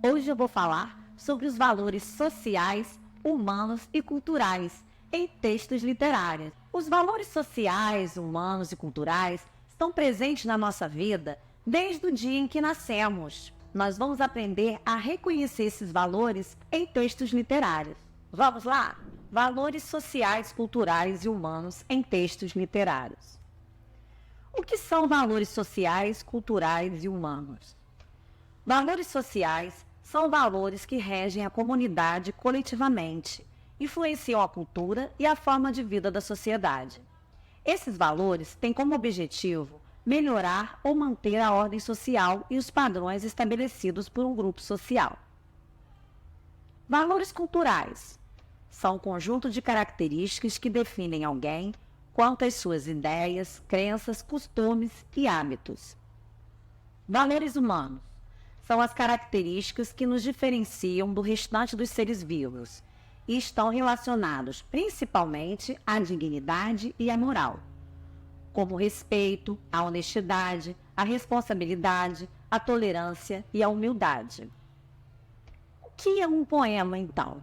Hoje eu vou falar sobre os valores sociais, humanos e culturais em textos literários. Os valores sociais, humanos e culturais estão presentes na nossa vida desde o dia em que nascemos. Nós vamos aprender a reconhecer esses valores em textos literários. Vamos lá? Valores sociais, culturais e humanos em textos literários. O que são valores sociais, culturais e humanos? Valores sociais são valores que regem a comunidade coletivamente, influenciam a cultura e a forma de vida da sociedade. Esses valores têm como objetivo melhorar ou manter a ordem social e os padrões estabelecidos por um grupo social. Valores culturais são um conjunto de características que definem alguém quanto às suas ideias, crenças, costumes e hábitos. Valores humanos são as características que nos diferenciam do restante dos seres vivos e estão relacionados principalmente à dignidade e à moral, como o respeito, a honestidade, a responsabilidade, a tolerância e a humildade. O que é um poema, então?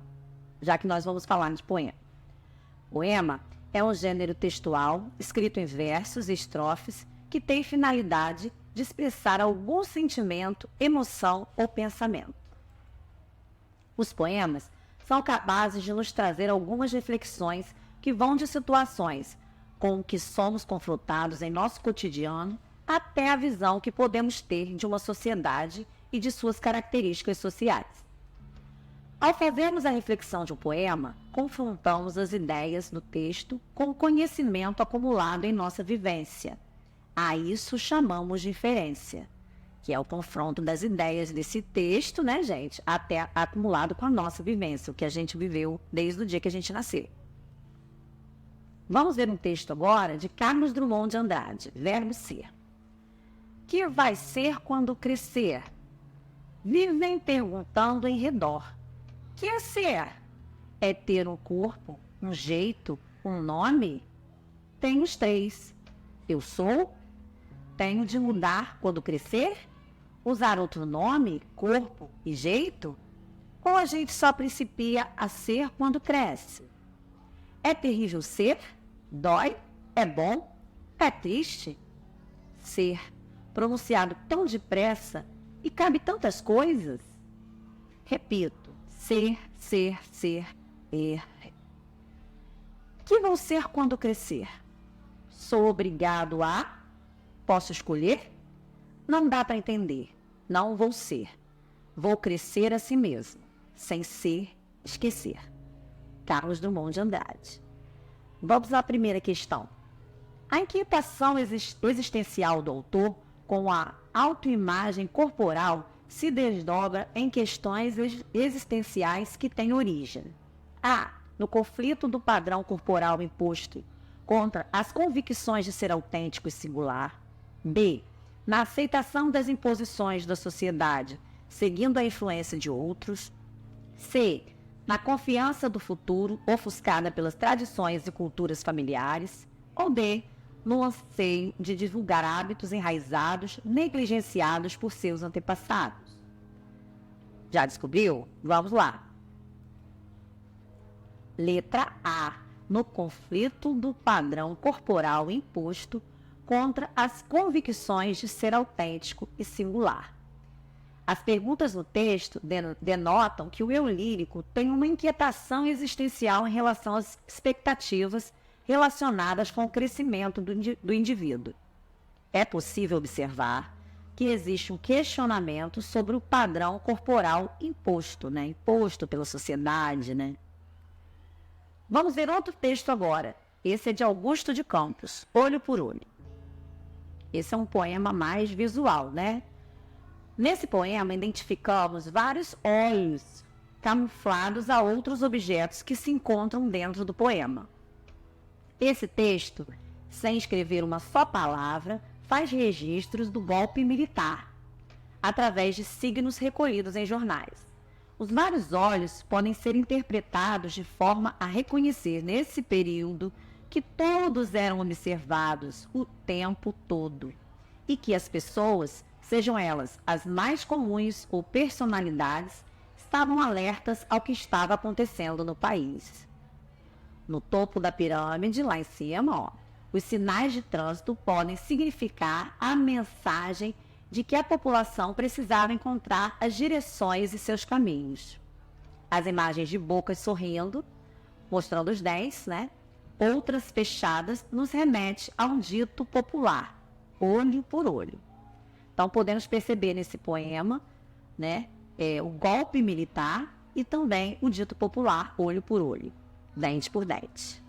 Já que nós vamos falar de poema. Poema é um gênero textual, escrito em versos e estrofes, que tem finalidade de expressar algum sentimento, emoção ou pensamento. Os poemas são capazes de nos trazer algumas reflexões que vão de situações com que somos confrontados em nosso cotidiano até a visão que podemos ter de uma sociedade e de suas características sociais. Ao fazermos a reflexão de um poema, confrontamos as ideias do texto com o conhecimento acumulado em nossa vivência. A isso chamamos de inferência, que é o confronto das ideias desse texto, né, gente, até acumulado com a nossa vivência, o que a gente viveu desde o dia que a gente nasceu. Vamos ver um texto agora de Carlos Drummond de Andrade, Verbo Ser. Que vai ser quando crescer? Vivem perguntando em redor. Que é ser? É ter um corpo, um jeito, um nome? Tenho os três. Eu sou? Tenho de mudar quando crescer? Usar outro nome, corpo e jeito? Ou a gente só principia a ser quando cresce? É terrível ser? Dói? É bom? É triste? Ser, pronunciado tão depressa e cabe tantas coisas? Repito. Ser, ser, ser, Que vou ser quando crescer? Sou obrigado a? Posso escolher? Não dá para entender. Não vou ser. Vou crescer a si mesmo. Sem ser, esquecer. Carlos Drummond de Andrade. Vamos à primeira questão. A inquietação existencial do autor com a autoimagem corporal se desdobra em questões existenciais que têm origem. A. No conflito do padrão corporal imposto contra as convicções de ser autêntico e singular. B. Na aceitação das imposições da sociedade, seguindo a influência de outros. C. Na confiança do futuro, ofuscada pelas tradições e culturas familiares. Ou D. No anseio de divulgar hábitos enraizados, negligenciados por seus antepassados. Já descobriu? Vamos lá. Letra A. No conflito do padrão corporal imposto contra as convicções de ser autêntico e singular. As perguntas no texto denotam que o eu lírico tem uma inquietação existencial em relação às expectativas relacionadas com o crescimento do indivíduo. É possível observar que existe um questionamento sobre o padrão corporal imposto, imposto pela sociedade, Vamos ver outro texto agora. Esse é de Augusto de Campos, Olho por Olho. Esse é um poema mais visual, Nesse poema, identificamos vários olhos camuflados a outros objetos que se encontram dentro do poema. Esse texto, sem escrever uma só palavra, faz registros do golpe militar, através de signos recolhidos em jornais. Os vários olhos podem ser interpretados de forma a reconhecer, nesse período, que todos eram observados o tempo todo e que as pessoas sejam elas as mais comuns ou personalidades, estavam alertas ao que estava acontecendo no país. No topo da pirâmide, lá em cima, os sinais de trânsito podem significar a mensagem de que a população precisava encontrar as direções e seus caminhos. As imagens de bocas sorrindo, mostrando os dentes, outras fechadas, nos remete a um dito popular, olho por olho. Então, podemos perceber nesse poema, o golpe militar e também o dito popular, olho por olho, dente por dente.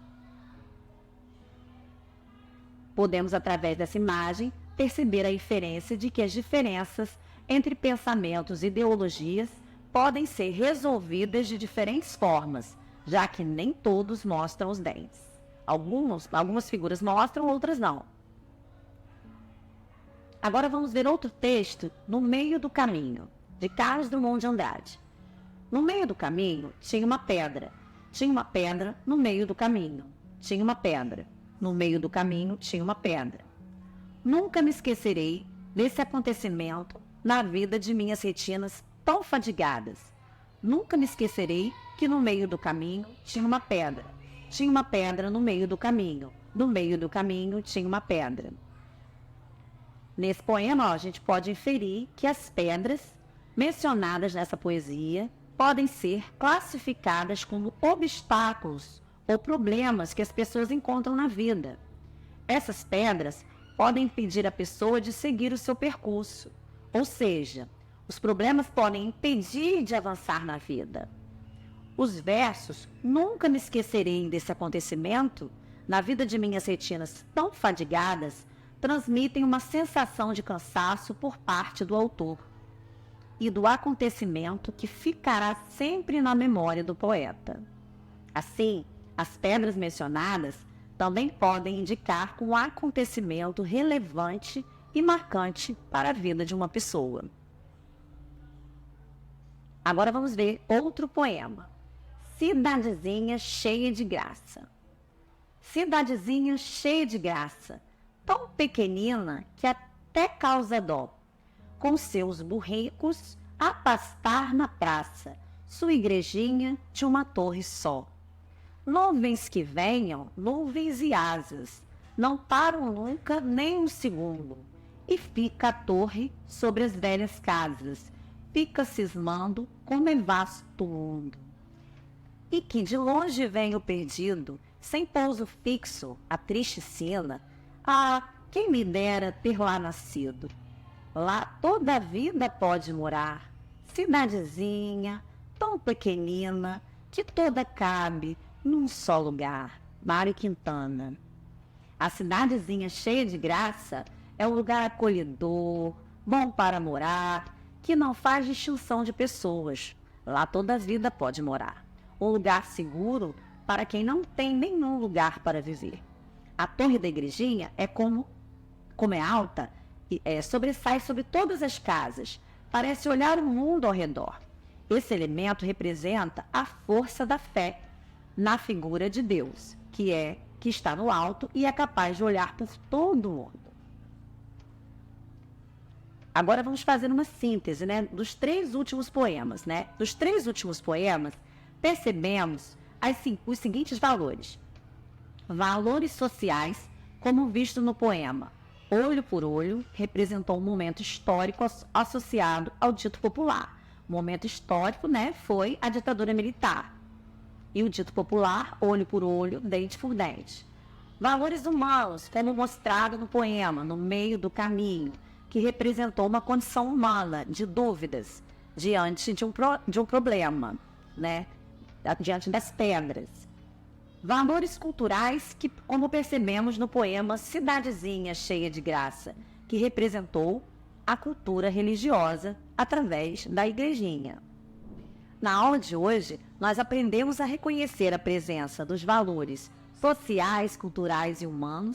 Podemos, através dessa imagem, perceber a inferência de que as diferenças entre pensamentos e ideologias podem ser resolvidas de diferentes formas, já que nem todos mostram os dentes. Algumas figuras mostram, outras não. Agora vamos ver outro texto, No Meio do Caminho, de Carlos Drummond de Andrade. No meio do caminho tinha uma pedra. Tinha uma pedra no meio do caminho. Tinha uma pedra. No meio do caminho tinha uma pedra. Nunca me esquecerei desse acontecimento na vida de minhas retinas tão fadigadas. Nunca me esquecerei que no meio do caminho tinha uma pedra. Tinha uma pedra no meio do caminho. No meio do caminho tinha uma pedra. Nesse poema, a gente pode inferir que as pedras mencionadas nessa poesia podem ser classificadas como obstáculos ou problemas que as pessoas encontram na vida. Essas pedras podem impedir a pessoa de seguir o seu percurso, ou seja, os problemas podem impedir de avançar na vida. Os versos Nunca me esquecerei desse acontecimento na vida de minhas retinas tão fadigadas transmitem uma sensação de cansaço por parte do autor e do acontecimento que ficará sempre na memória do poeta. Assim, as pedras mencionadas também podem indicar um acontecimento relevante e marcante para a vida de uma pessoa. Agora vamos ver outro poema. Cidadezinha cheia de graça. Cidadezinha cheia de graça, tão pequenina que até causa dó, com seus burricos a pastar na praça, sua igrejinha de uma torre só. Nuvens que venham, nuvens e asas, não param nunca nem um segundo, e fica a torre sobre as velhas casas, fica cismando como é vasto o mundo. E que de longe vem o perdido, sem pouso fixo, a triste sina, quem me dera ter lá nascido. Lá toda a vida pode morar, cidadezinha, tão pequenina, que toda cabe num só lugar. Mário Quintana. A cidadezinha cheia de graça é um lugar acolhedor, bom para morar, que não faz distinção de pessoas. Lá toda a vida pode morar. Um lugar seguro para quem não tem nenhum lugar para viver. A torre da igrejinha é como é alta, sobressai sobre todas as casas, parece olhar o mundo ao redor. Esse elemento representa a força da fé na figura de Deus, que está no alto e é capaz de olhar por todo o mundo. Agora vamos fazer uma síntese, dos três últimos poemas, Dos três últimos poemas, percebemos os seguintes valores. Valores sociais, como visto no poema Olho por Olho, representou um momento histórico associado ao dito popular. O momento histórico, foi a ditadura militar. E o dito popular, olho por olho, dente por dente. Valores humanos, como mostrado no poema No Meio do Caminho, que representou uma condição humana de dúvidas diante de um problema, diante das pedras. Valores culturais que, como percebemos no poema Cidadezinha Cheia de Graça, que representou a cultura religiosa através da igrejinha. Na aula de hoje, nós aprendemos a reconhecer a presença dos valores sociais, culturais e humanos